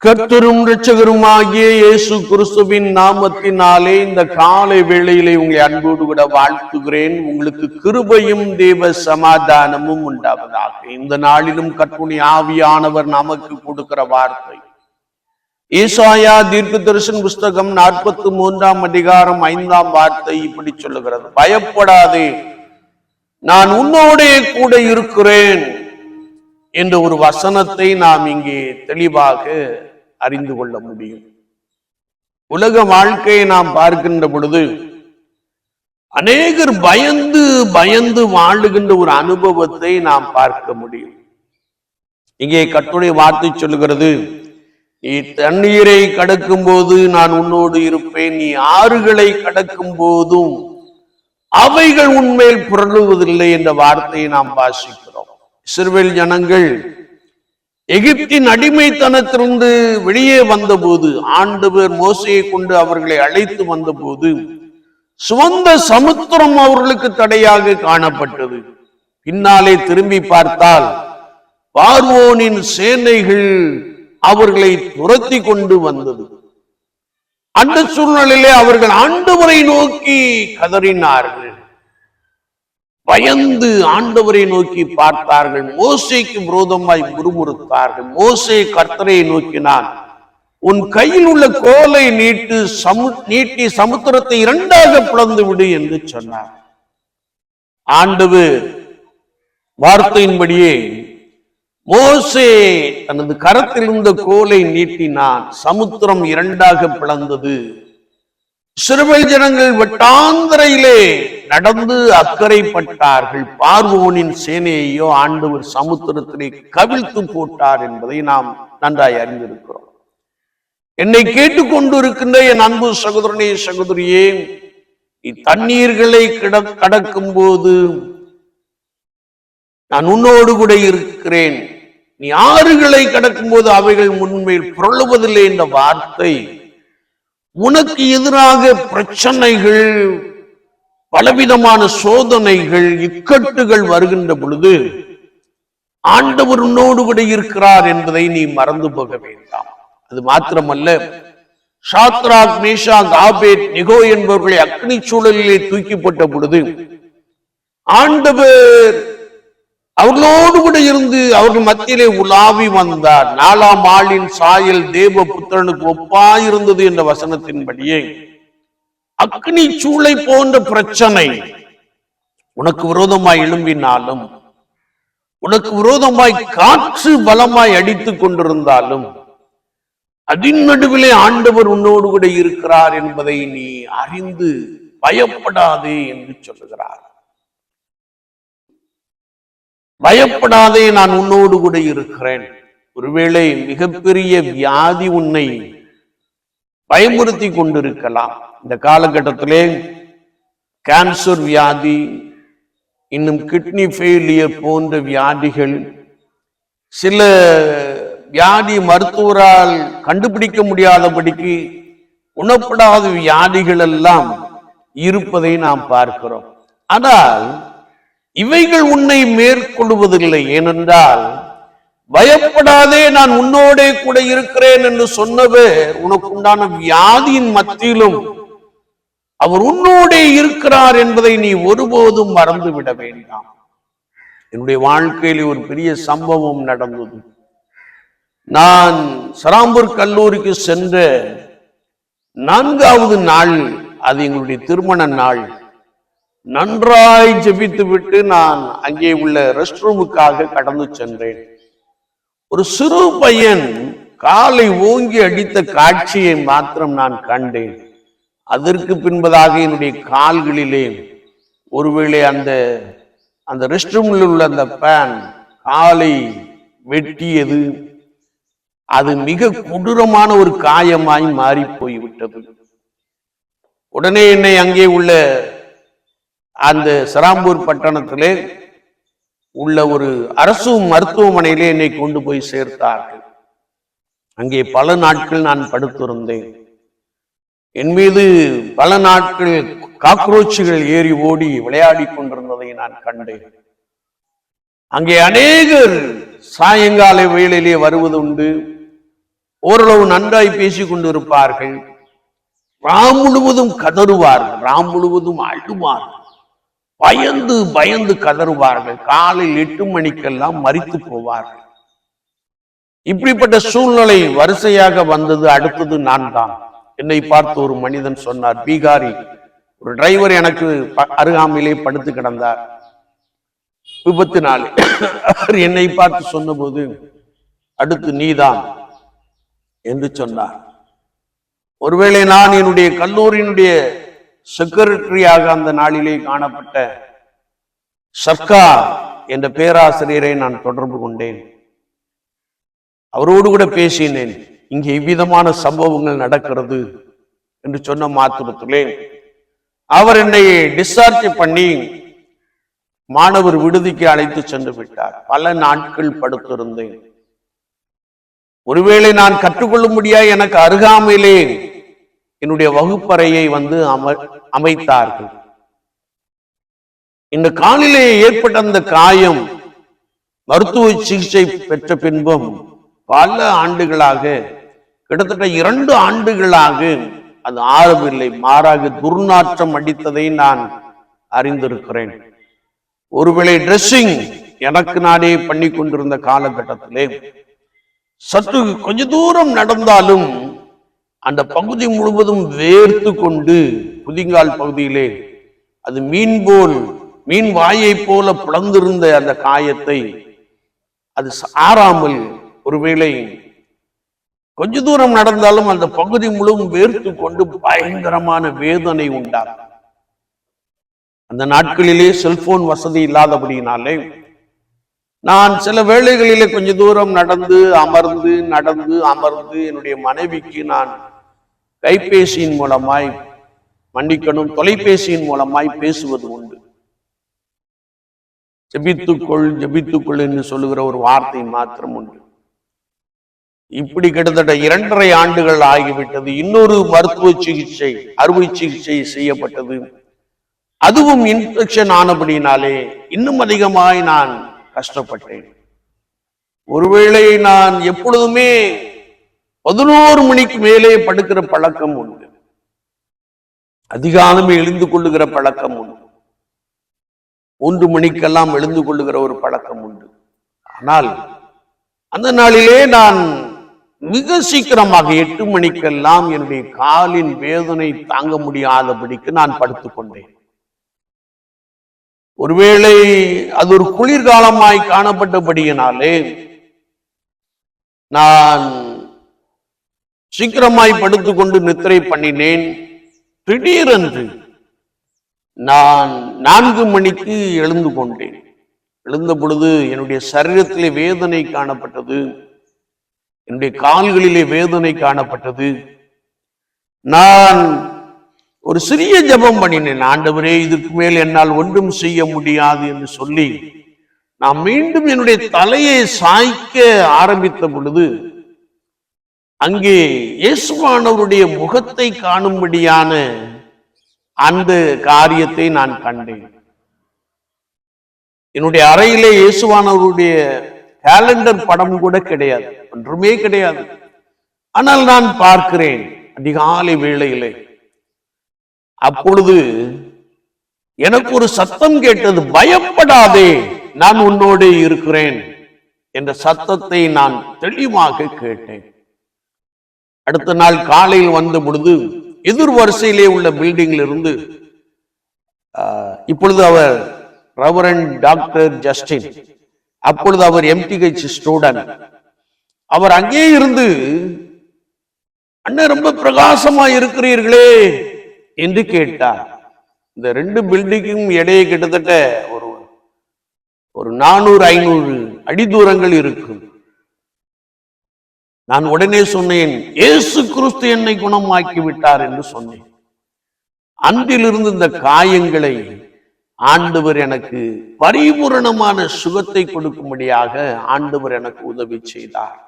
கர்த்தரும் இரட்சகருமாகிய இயேசு கிறிஸ்துவின் நாமத்தினாலே இந்த காலை வேளையிலே உங்களை அன்போடு கூட வாழ்த்துகிறேன். உங்களுக்கு கிருபையும் தேவ சமாதானமும் உண்டாவதாக. இந்த நாளிலும் கர்த்தருடைய ஆவியானவர் நமக்கு கொடுக்கிற வார்த்தை ஏசாயா தீர்க்கதரிசன புஸ்தகம் 43 அதிகாரம் 5 வார்த்தை இப்படி சொல்லுகிறது: பயப்படாதே, நான் உன்னோடே கூட இருக்கிறேன் என்ற ஒரு வசனத்தை நாம் இங்கே தெளிவாக அறிந்து கொள்ள முடியும். உலக வாழ்க்கையை நாம் பார்க்கின்ற பொழுது அநேகர் பயந்து பயந்து வாழுகின்ற ஒரு அனுபவத்தை நாம் பார்க்க முடியும். இங்கே கர்த்தருடைய வார்த்தை சொல்லுகிறது: நீ தண்ணீரை கடக்கும் போது நான் உன்னோடு இருப்பேன், நீ ஆறுகளை கடக்கும் போதும் அவைகள் உன்மேல் புரளுவதில்லை என்ற வார்த்தையை நாம் வாசிக்கிறோம். இஸ்ரவேல் ஜனங்கள் எகிப்தின் அடிமைத்தனத்திலிருந்து வெளியே வந்தபோது, ஆண்டவர் மோசையை கொண்டு அவர்களை அழைத்து வந்தபோது சுவந்த சமுத்திரம் அவர்களுக்கு தடையாக காணப்பட்டது. பின்னாலே திரும்பி பார்த்தால் பார்வோனின் சேனைகள் அவர்களை துரத்தி கொண்டு வந்தது. அந்த சூழ்நிலையிலே அவர்கள் ஆண்டவரை நோக்கி கதறினார்கள், பயந்து ஆண்டவரை நோக்கி பார்த்தார்கள், மோசேக்கு விரோதமாய் முறுமுறுத்தார்கள். மோசே கர்த்தரை நோக்கினான், உன் கையில் உள்ள கோலை நீட்டி சமுத்திரத்தை இரண்டாக பிளந்து விடு என்று சொன்னார். ஆண்டவர் வார்த்தையின்படியே மோசே தனது கரத்தில் இருந்த கோலை நீட்டினான், சமுத்திரம் இரண்டாக பிளந்தது. இஸ்ரவேல் ஜனங்கள் வட்டாந்தரையிலே நடந்து அக்கறைப்பட்டார்கள். பார்வோனின் சேனையையோ ஆண்டவர் சமுத்திரத்திலே கவிழ்த்து போட்டார் என்பதை நாம் நன்றாய் அறிந்திருக்கிறோம். என்னை கேட்டுக்கொண்டு இருக்கின்ற என் அன்பு சகோதரனே, சகோதரியே, தண்ணீர்களை கடக்கும் போது நான் உன்னோடு கூட இருக்கிறேன், நீ ஆறுகளை கடக்கும் போது அவைகள் முன்மேல் புரளுவதில்லை என்ற வார்த்தை உனக்கு எதிராக பிரச்சனைகள், பலவிதமான சோதனைகள், இக்கட்டுகள் வருகின்ற பொழுது ஆண்டவர் உன்னோடு கூட இருக்கிறார் என்பதை நீ மறந்து போக வேண்டாம். அது மாத்திரமல்ல, சாத்ராக், மேஷாக், ஆபேத் நேகோ என்பவர்களை அக்னி சூழலிலே தூக்கி போட்ட பொழுது ஆண்டவர் அவர்களோடு கூட இருந்து அவர்கள் மத்தியிலே உலாவி வந்தார். 4ஆம் ஆளின் சாயல் தேவ புத்திரனுக்கு ஒப்பாயிருந்தது என்ற வசனத்தின்படியே அக்னி சூளை போன்ற பிரச்சனை உனக்கு விரோதமாய் எழும்பினாலும், உனக்கு விரோதமாய் காற்று பலமாய் அடித்துக் கொண்டிருந்தாலும், அதன் நடுவிலே ஆண்டவர் உன்னோடு கூட இருக்கிறார் என்பதை நீ அறிந்து பயப்படாதே என்று சொல்லுகிறார். பயப்படாதே, நான் உன்னோடு கூட இருக்கிறேன். ஒருவேளை மிகப்பெரிய வியாதி உன்னை பயமுறுத்தி கொண்டிருக்கலாம். இந்த காலகட்டத்திலே கேன்சர் வியாதி, இன்னும் கிட்னி ஃபெயிலியர் போன்ற வியாதிகள், சில வியாதி மருத்துவரால் கண்டுபிடிக்க முடியாதபடிக்கு குணப்படாத வியாதிகள் எல்லாம் இருப்பதை நாம் பார்க்கிறோம். ஆனால் இவைகள் உன்னை மேற்கொள்வதில்லை. ஏனென்றால் பயப்படாதே, நான் உன்னோடே கூட இருக்கிறேன் என்று சொன்னவர் உனக்குண்டான வியாதியின் மத்தியிலும் அவர் உன்னோடே இருக்கிறார் என்பதை நீ ஒருபோதும் மறந்துவிட வேண்டாம். என்னுடைய வாழ்க்கையில் ஒரு பெரிய சம்பவம் நடந்தது. நான் சராம்பூர் கல்லூரிக்கு சென்ற 4வது நாள், அது எங்களுடைய திருமண நாள். நன்றாய் ஜெபித்து விட்டு நான் அங்கே உள்ள ரெஸ்ட் ரூமுக்காக கடந்து சென்றேன். ஒரு சிறு பையன் காலை ஓங்கி அடித்த காட்சியை மாத்திரம் நான் கண்டேன். அதற்கு பின்பதாக என்னுடைய கால்களிலே ஒருவேளை அந்த ரெஸ்ட் ரூமில் உள்ள அந்த பேன் காலை வெட்டியது. அது மிக கொடூரமான ஒரு காயமாய் மாறி போய்விட்டது. உடனே என்னை அங்கே உள்ள அந்த சராம்பூர் பட்டணத்திலே உள்ள ஒரு அரசு மருத்துவமனையிலே என்னை கொண்டு போய் சேர்த்தார்கள். அங்கே பல நாட்கள் நான் படுத்திருந்தேன். என் மீது பல நாட்கள் காக்ரோச்சுகள் ஏறி ஓடி விளையாடி கொண்டிருந்ததை நான் கண்டேன். அங்கே அநேகர் சாயங்கால வேளையிலே வருவது உண்டு. ஓரளவு நன்றாய் பேசிக் கொண்டிருப்பார்கள். ராம் முழுவதும் கதறுவார்கள், ராம் முழுவதும் அழுவார்கள், பயந்து பயந்து கதறுவார்கள். காலையில் 8 மணிக்கெல்லாம் மரித்து போவார்கள். இப்படிப்பட்ட சூழ்நிலை வரிசையாக வந்தது. அடுத்தது நான் தான். என்னை பார்த்து ஒரு மனிதன் சொன்னார், பீகாரி ஒரு டிரைவர் எனக்கு அருகாமையிலே படுத்து கிடந்தார் விபத்தினாலே. அவர் என்னை பார்த்து சொன்னபோது, அடுத்து நீதான் என்று சொன்னார். ஒருவேளை நான் என்னுடைய கல்லூரியினுடைய செக்ரட்டரியாக அந்த நாளிலே காணப்பட்ட சர்க்கார் என்ற பேராசிரியரை நான் தொடர்பு கொண்டேன். அவரோடு கூட பேசினேன். இங்கே இவ்விதமான சம்பவங்கள் நடக்கிறது என்று சொன்ன மாத்திரத்திலே அவர் என்னை டிஸ்சார்ஜ் பண்ணி மாணவர் விடுதிக்கு அழைத்து சென்று விட்டார். பல நாட்கள் படுத்திருந்தேன். ஒருவேளை நான் கற்றுக்கொள்ள முடியாது, எனக்கு அருகாமையிலே என்னுடைய வகுப்பறையை வந்து அமைத்தார்கள். இந்த காலிலே ஏற்பட்ட அந்த காயம் மருத்துவ சிகிச்சை பெற்ற பின்பும் பல ஆண்டுகளாக, கிட்டத்தட்ட 2 ஆண்டுகளாக அது ஆறவில்லை. மாறாக துர்நாற்றம் அடித்ததை நான் அறிந்திருக்கிறேன். ஒருவேளை டிரெஸ்ஸிங் எனக்கு நானே பண்ணி கொண்டிருந்த காலகட்டத்திலே சற்று கொஞ்ச தூரம் நடந்தாலும் அந்த பகுதி முழுவதும் வேர்த்து கொண்டு குதிங்கால் பகுதியிலே அது மீன் வாயை போல பிளந்திருந்த அந்த காயத்தை அது ஆறாமல், ஒருவேளை கொஞ்ச தூரம் நடந்தாலும் அந்த பகுதி முழுவதும் வேர்த்து கொண்டு பயங்கரமான வேதனை உண்டாகும். அந்த நாட்களிலே செல்போன் வசதி இல்லாதபடினாலே நான் சில வேளைகளிலே கொஞ்ச தூரம் நடந்து அமர்ந்து என்னுடைய மனைவிக்கு நான் கைபேசியின் மூலமாய், தொலைபேசியின் மூலமாய் பேசுவது உண்டு. ஜெபித்துக்கொள் என்று சொல்லுகிற ஒரு வார்த்தை மாத்திரம் உண்டு. இப்படி கிட்டத்தட்ட 2.5 ஆண்டுகள் ஆகிவிட்டது. இன்னொரு மருத்துவ சிகிச்சை, அறுவை சிகிச்சை செய்யப்பட்டது. அதுவும் இன்ஃபெக்ஷன் ஆனபடினாலே இன்னும் அதிகமாய் நான் கஷ்டப்பட்டேன். ஒருவேளை நான் எப்பொழுதுமே 11 மணிக்கு மேலே படுக்கிற பழக்கம் உண்டு. அதிகாலமே எழுந்து கொள்ளுகிற பழக்கம் உண்டு. 3 மணிக்கெல்லாம் எழுந்து கொள்ளுகிற ஒரு பழக்கம் உண்டு. ஆனால் அந்த நாளிலே நான் மிக சீக்கிரமாக 8 மணிக்கெல்லாம் என்னுடைய காலின் வேதனை தாங்க முடியாதபடிக்கு நான் படுத்துக் கொண்டேன். ஒருவேளை அது ஒரு குளிர்காலமாய் காணப்பட்டபடியினாலே நான் சீக்கிரமாய் படுத்துக்கொண்டு நித்திரை பண்ணினேன். திடீரென்று நான் 4 மணிக்கு எழுந்து கொண்டேன். எழுந்த பொழுது என்னுடைய சரீரத்திலே வேதனை காணப்பட்டது, என்னுடைய கால்களிலே வேதனை காணப்பட்டது. நான் ஒரு சிறிய ஜெபம் பண்ணினேன். ஆண்டவரே, இதற்கு மேல் என்னால் ஒன்றும் செய்ய முடியாது என்று சொல்லி நான் மீண்டும் என்னுடைய தலையை சாய்க்க ஆரம்பித்த பொழுது அங்கே இயேசுவானவருடைய முகத்தை காணும்படியான அந்த காரியத்தை நான் கண்டேன். என்னுடைய அறையிலே இயேசுவானவருடைய கேலண்டர் படம் கூட கிடையாது, ஒன்றுமே கிடையாது. ஆனால் நான் பார்க்கிறேன் அதிகாலை வேளையிலே. அப்பொழுது எனக்கு ஒரு சத்தம் கேட்டது, பயப்படாதே, நான் உன்னோடு இருக்கிறேன் என்ற சத்தத்தை நான் தெளிவாக கேட்டேன். அடுத்த நாள் காலையில் வந்த பொழுது எதிர் வரிசையிலே உள்ள பில்டிங்கில் இருந்து இப்பொழுது அவர் ரெவரண்ட் டாக்டர் ஜஸ்டின், அப்பொழுது அவர் MTH ஸ்டூடெண்ட், அவர் அங்கே இருந்து, அண்ணன் ரொம்ப பிரகாசமா இருக்கிறீர்களே என்று கேட்டார். இந்த 2 பில்டிங்கும் இடையே கிட்டத்தட்ட ஒரு 400-500 அடி தூரங்கள் இருக்கும். நான் உடனே சொன்னேன், இயேசு கிறிஸ்து என்னை குணமாக்கி விட்டார் என்று சொன்னேன். அன்றிலிருந்து இந்த காயங்களை ஆண்டவர் எனக்கு பரிபூரணமான சுகத்தை கொடுக்கும்படியாக ஆண்டவர் எனக்கு உதவி செய்தார்.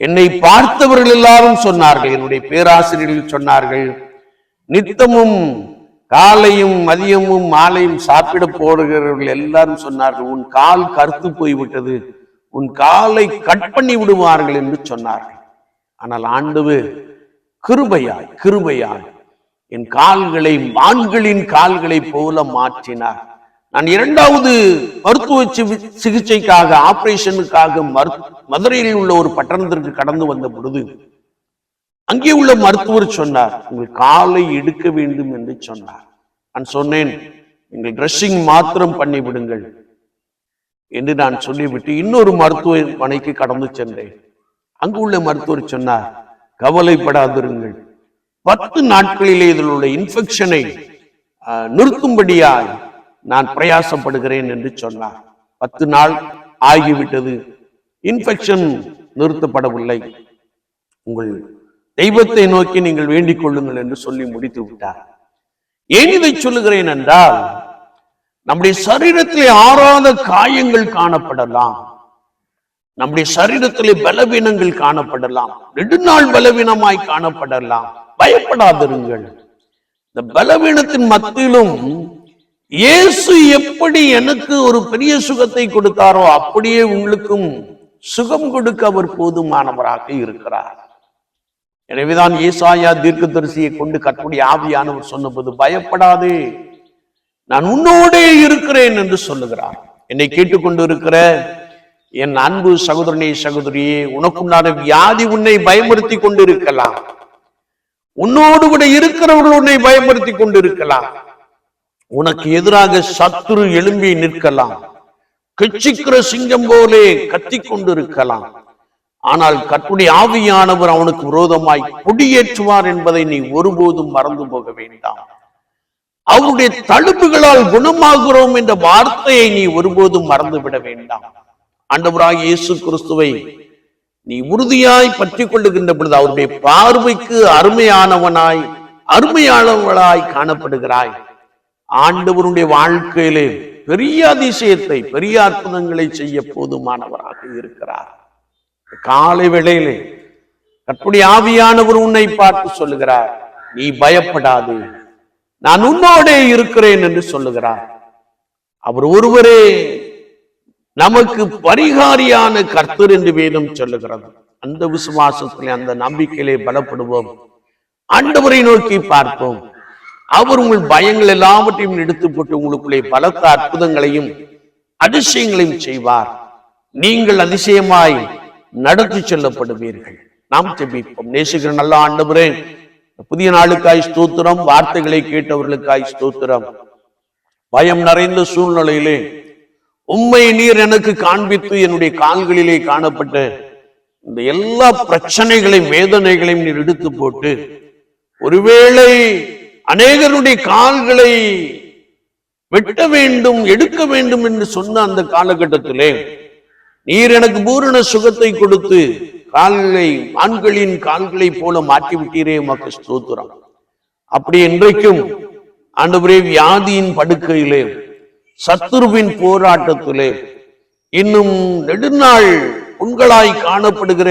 என்னை பார்த்தவர்கள் எல்லாரும் சொன்னார்கள், என்னுடைய பேராசிரியர்கள் சொன்னார்கள், நித்தமும் காலையும் மதியமும் மாலையும் சாப்பிட போடுகிறவர்கள் எல்லாரும் சொன்னார்கள், உன் கால் கருத்து போய்விட்டது, உன் காலை கட் பண்ணி விடுவார்கள் என்று சொன்னார்கள். ஆனால் ஆண்டவர் கிருபையாய் என் கால்களை மான்களின் கால்களை போல மாற்றினார். நான் இரண்டாவது மருத்துவ சிகிச்சைக்காக ஆபரேஷனுக்காக மதுரையில் உள்ள ஒரு பட்டணத்திற்கு கடந்து வந்த பொழுது அங்கே உள்ள மருத்துவர் சொன்னார், உங்கள் காலை எடுக்க வேண்டும் என்று சொன்னார். நான் சொன்னேன், நீங்கள் ட்ரெஸ்ஸிங் மாத்திரம் பண்ணி விடுங்கள் என்று நான் சொல்லிவிட்டு இன்னொரு மருத்துவமனைக்கு கடந்து சென்றேன். அங்கு உள்ள மருத்துவர் சொன்னார், கவலைப்படாதிருங்கள், 10 நாட்களிலே இதில் உள்ள இன்ஃபெக்ஷனை நிறுத்தும்படியாய் நான் பிரயாசப்படுகிறேன் என்று சொன்னார். 10 நாள் ஆகிவிட்டது, இன்ஃபெக்ஷன் நிறுத்தப்படவில்லை. உங்கள் தெய்வத்தை நோக்கி நீங்கள் வேண்டிக் கொள்ளுங்கள் என்று சொல்லி முடித்து விட்டார். ஏன் இதை சொல்லுகிறேன் என்றால், நம்முடைய சரீரத்திலே ஆறாத காயங்கள் காணப்படலாம், நம்முடைய சரீரத்திலே பலவீனங்கள் காணப்படலாம், நெடுநாள் பலவீனமாய் காணப்படலாம். பயப்படாதிருங்கள். இந்த பலவீனத்தின் மத்தியிலும் இயேசு எப்படி எனக்கு ஒரு பெரிய சுகத்தை கொடுத்தாரோ அப்படியே உங்களுக்கும் சுகம் கொடுக்க அவர் போதுமானவராக இருக்கிறார். எனவேதான் ஏசாயா தீர்க்கதரிசியை கொண்டு கர்த்தருடைய ஆவியானவர் சொன்னபோது, பயப்படாதே, நான் உன்னோடே இருக்கிறேன் என்று சொல்லுகிறார். என்னை கேட்டுக்கொண்டு இருக்கிற என் அன்பு சகோதரனே சகோதரியே, உனக்குண்டான வியாதி உன்னை பயமுறுத்தி கொண்டு இருக்கலாம், உன்னோடு கூட இருக்கிறவர்கள் உன்னை பயமுறுத்தி கொண்டு இருக்கலாம், உனக்கு எதிராக சத்துரு எழும்பி நிற்கலாம், கெச்சிக்கிற சிங்கம் போலே கத்திக் கொண்டு இருக்கலாம். ஆனால் கர்த்தருடைய ஆவியானவர் அவனுக்கு விரோதமாய் கொடியேற்றுவார் என்பதை நீ ஒருபோதும் மறந்து போக வேண்டாம். அவருடைய தழும்புகளால் குணமாகிறோம் என்ற வார்த்தையை நீ ஒருபோதும் மறந்துவிட வேண்டாம். ஆண்டவராகிய இயேசு கிறிஸ்துவை நீ உறுதியாய் பற்றி கொள்ளுகின்ற பொழுது அவருடைய பார்வைக்கு அருமையானவளாய் காணப்படுகிறாய். ஆண்டவருடைய வாழ்க்கையிலே பெரிய அதிசயத்தை, பெரிய அற்புதங்களை செய்ய போதுமானவராக இருக்கிறார். காலை வேளையிலே கர்த்தருடைய ஆவியானவர் உன்னை பார்த்து சொல்லுகிறார், நீ பயப்படாது, நான் உன்னோடே இருக்கிறேன் என்று சொல்லுகிறார். அவர் ஒருவரே நமக்கு பரிகாரியான கர்த்தர் என்று வேதம் சொல்லுகிறது. அந்த விசுவாசத்திலே, அந்த நம்பிக்கையிலே பலப்படுவோம். ஆண்டவரை நோக்கி பார்ப்போம். அவர் உங்கள் பயங்கள் எல்லாவற்றையும் எடுத்து போட்டு உங்களுக்குள்ளே பலத்த அற்புதங்களையும் அதிசயங்களையும் செய்வார். நீங்கள் அதிசயமாய் நடத்தி செல்லப்படுவீர்கள். நாம் ஜெபிப்போம். நேசிக்கிற நல்ல ஆண்டவரே, புதிய நாளுக்காய் ஸ்தோத்திரம், வார்த்தைகளை கேட்டவர்களுக்காய் ஸ்தோத்திரம். பயம் நிறைந்த சூழ்நிலையிலே உம்மை நீர் எனக்கு காண்பித்து என்னுடைய கால்களிலே காணப்பட்ட இந்த எல்லா பிரச்சனைகளையும் வேதனைகளையும் நீர் எடுத்து போட்டு, ஒருவேளை அநேகருடைய கால்களை வெட்ட வேண்டும், எடுக்க வேண்டும் என்று சொன்ன அந்த காலகட்டத்திலே நீர் எனக்கு பூரண சுகத்தை கொடுத்து ஆண்களின் கால்களை போல மாற்றி விட்டீரே, உமக்கு ஸ்தோத்திரம். அப்படி இன்றைக்கும் ஆண்டவரே, வியாதியின் படுக்கையிலே, சத்துருவின் போராட்டத்திலே, இன்னும் நெடுநாள் புண்களாய் காணப்படுகிற,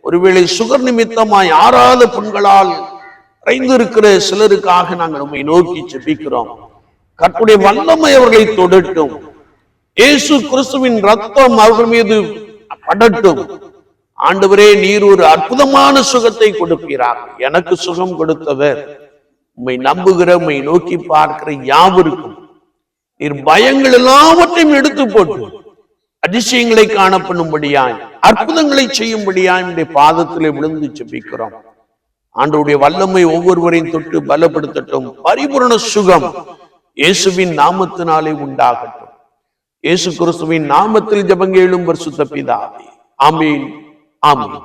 ஒருவேளை சுகர் நிமித்தமாய் ஆறாத புண்களால் அடைந்திருக்கிற சிலருக்காக நாங்கள் உம்மை நோக்கி ஜெபிக்கிறோம். கர்த்தருடைய வல்லமை அவர்களை தொடட்டும். இயேசு கிறிஸ்துவின் ரத்தம் அவர்கள் மீது படட்டும். ஆண்டவரே, நீர் ஒரு அற்புதமான சுகத்தை கொடுப்பீராக. எனக்கு சுகம் கொடுத்தவர் உம்மை நம்புகிற, உம்மை நோக்கி பார்க்கிற யாவருக்கும் நீர் பயங்கள் எல்லாவற்றையும் எடுத்து போட்டு அதிசயங்களை காணப்படும்படியாய், அற்புதங்களை செய்யும்படியாய் உம்முடைய பாதத்திலே விழுந்து ஜெபிக்கிறோம். ஆண்டவருடைய வல்லமை ஒவ்வொருவரையும் தொட்டு பலப்படுத்தட்டும். பரிபூரண சுகம் இயேசுவின் நாமத்தினாலே உண்டாகட்டும். இயேசு கிறிஸ்துவின் நாமத்தில் ஜெபம் கேளும் பரிசுத்த பிதாவே, ஆமென், ஆமென்.